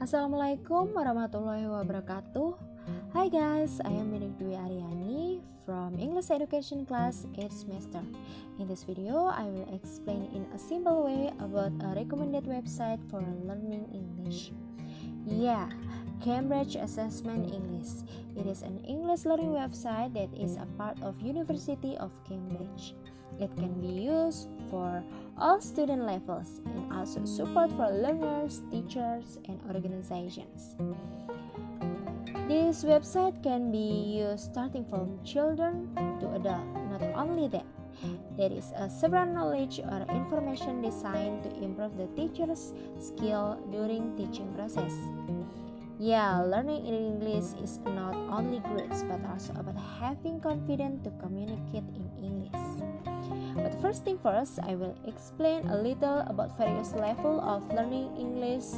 Assalamualaikum warahmatullahi wabarakatuh. Hi guys, I am Biniek Ariani from English Education class 8th semester. In this video, I will explain in a simple way about a recommended website for learning English. Yeah, Cambridge Assessment English. It is an English learning website that is a part of University of Cambridge. It can be used for all student levels and also support for learners, teachers, and organizations. This website can be used starting from children to adult. Not only that, there is a several knowledge or information designed to improve the teacher's skill during teaching process. Yeah, learning English is not only grades but also about having confidence to communicate in English. But first thing first, I will explain a little about various levels of learning English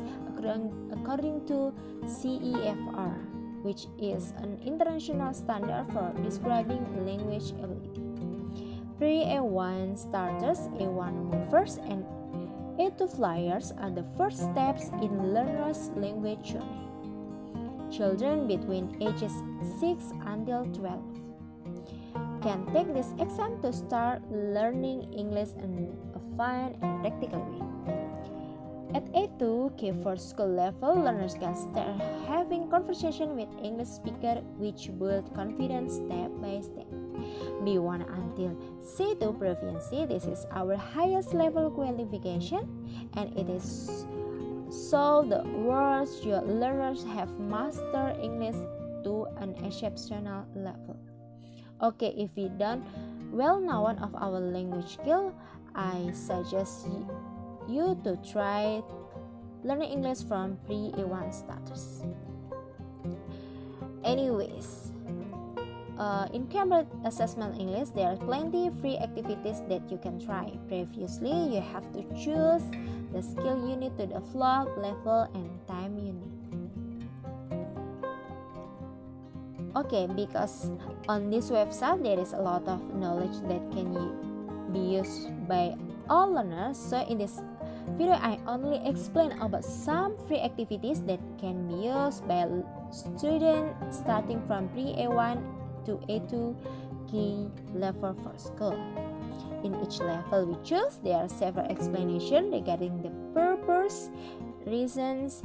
according to CEFR, which is an international standard for describing language ability. Pre-A1 starters, A1 movers, and A2 flyers are the first steps in learners' language journey. Children between ages 6 until 12 can take this exam to start learning English in a fun and practical way. At A2, K4 school level, learners can start having conversation with English speaker which build confidence step by step. B1 until C2 proficiency, this is our highest level qualification, and it is so the words your learners have mastered English to an exceptional level. Okay, if we don't well know one of our language skill, I suggest you to try learning English from pre-A1 starters. Anyways, in Cambridge Assessment English, there are plenty free activities that you can try. Previously, you have to choose the skill you need to develop, level, and time you need. Okay, because on this website there is a lot of knowledge that can be used by all learners. So in this video, I only explain about some free activities that can be used by students starting from pre-A1 to A2 key level for school. In each level we choose, there are several explanations regarding the purpose, reasons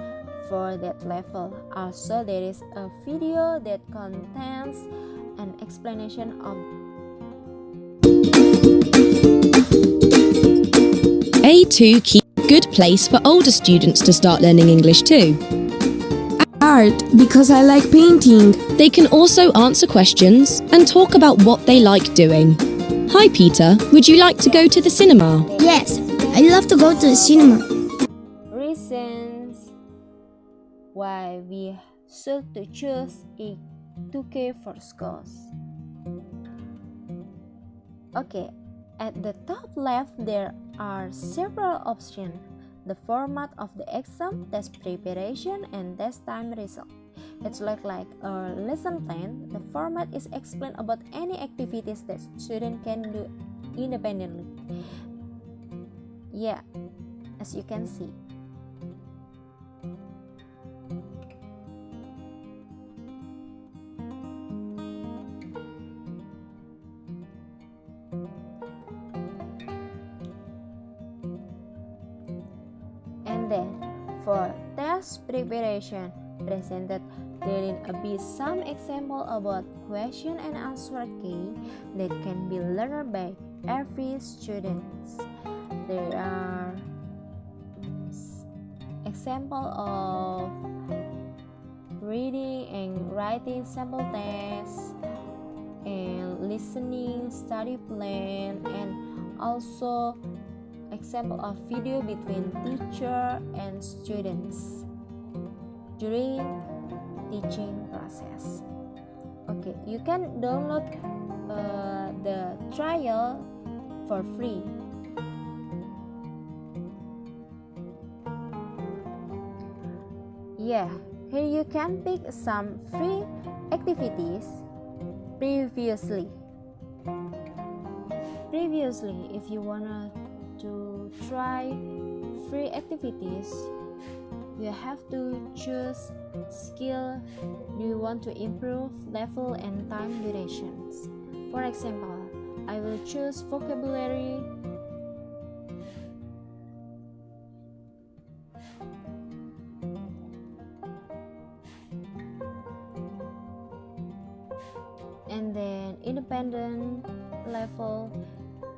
for that level. Also, there is a video that contains an explanation of A2 key, good place for older students to start learning English too. Art, because I like painting. They can also answer questions and talk about what they like doing. Hi Peter, would you like to go to the cinema? Yes, I love to go to the cinema. reasons why we should to choose a 2K for schools. Okay, at the top left there are several options. The format of the exam, test preparation, and test time result. It's like a lesson plan. The format is explained about any activities that student can do independently. Yeah, as you can see. And then for test preparation presented therein be some example about question and answer key that can be learned by every student. There are example of reading and writing sample tests and listening study plan, and also example of video between teacher and students during teaching process. Okay, you can download the trial for free. Yeah, here you can pick some free activities previously. If you wanna to try free activities, you have to choose skill do you want to improve, level, and time durations. For example, I will choose vocabulary, and then independent level,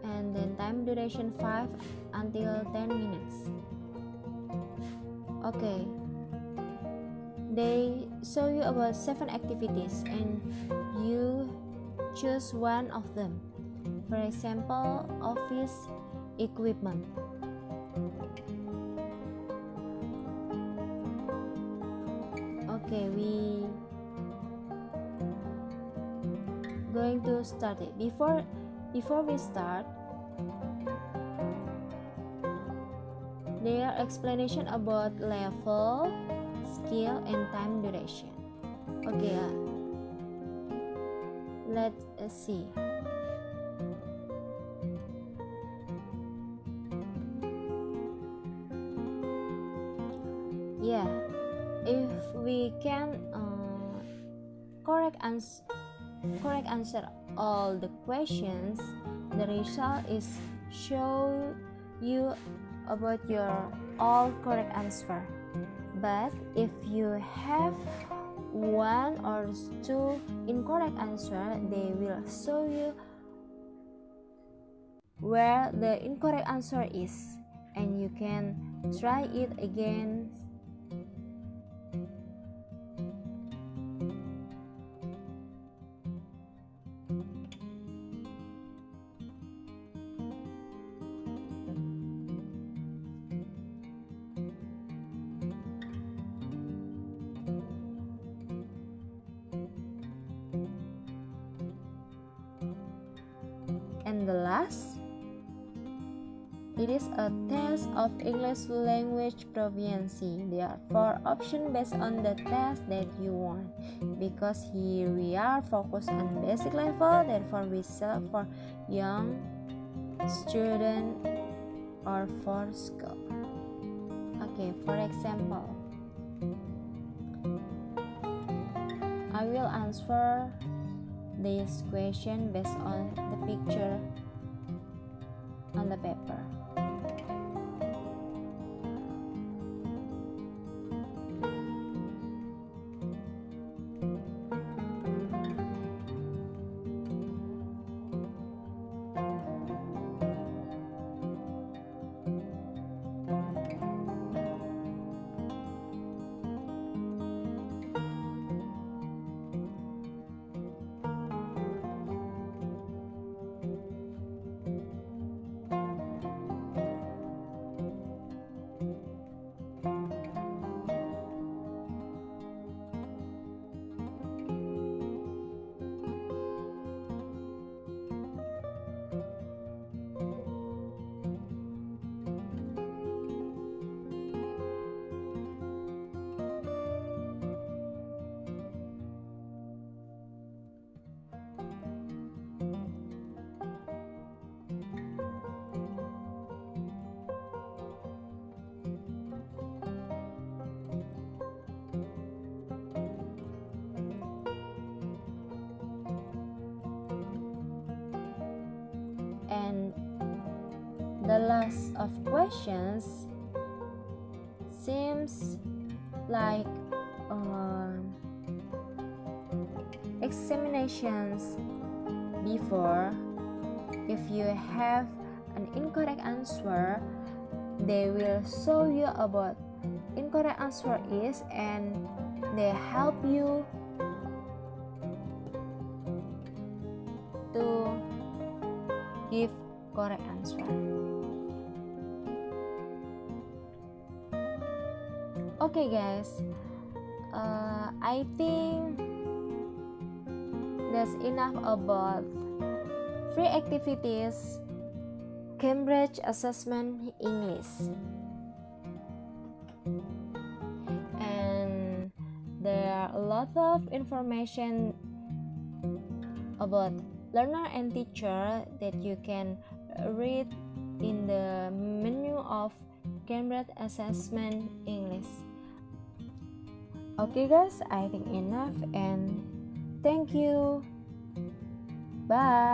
and then time duration 5 until 10 minutes. Okay, they show you about 7 activities and you choose one of them. For example, office equipment. Okay, we going to start it. Before we start, there are explanation about level, skill, and time duration. Okay, let's see. Yeah, if we can correct answer all the questions, the result is show you about your all correct answer. But if you have one or two incorrect answer, they will show you where the incorrect answer is, and you can try it again. And the last, it is a test of English language proficiency. There are 4 options based on the test that you want. Because here we are focused on basic level, therefore we select for young student or for school. Okay, for example, I will answer this question based on the picture on the paper. And the last of questions seems like examinations before. If you have an incorrect answer, they will show you about incorrect answer is, and they help you to give correct answer. Okay guys, I think that's enough about free activities Cambridge Assessment English. And there are a lot of information about learner and teacher that you can read in the menu of Cambridge Assessment English. Okay guys, I think enough and thank you. Bye.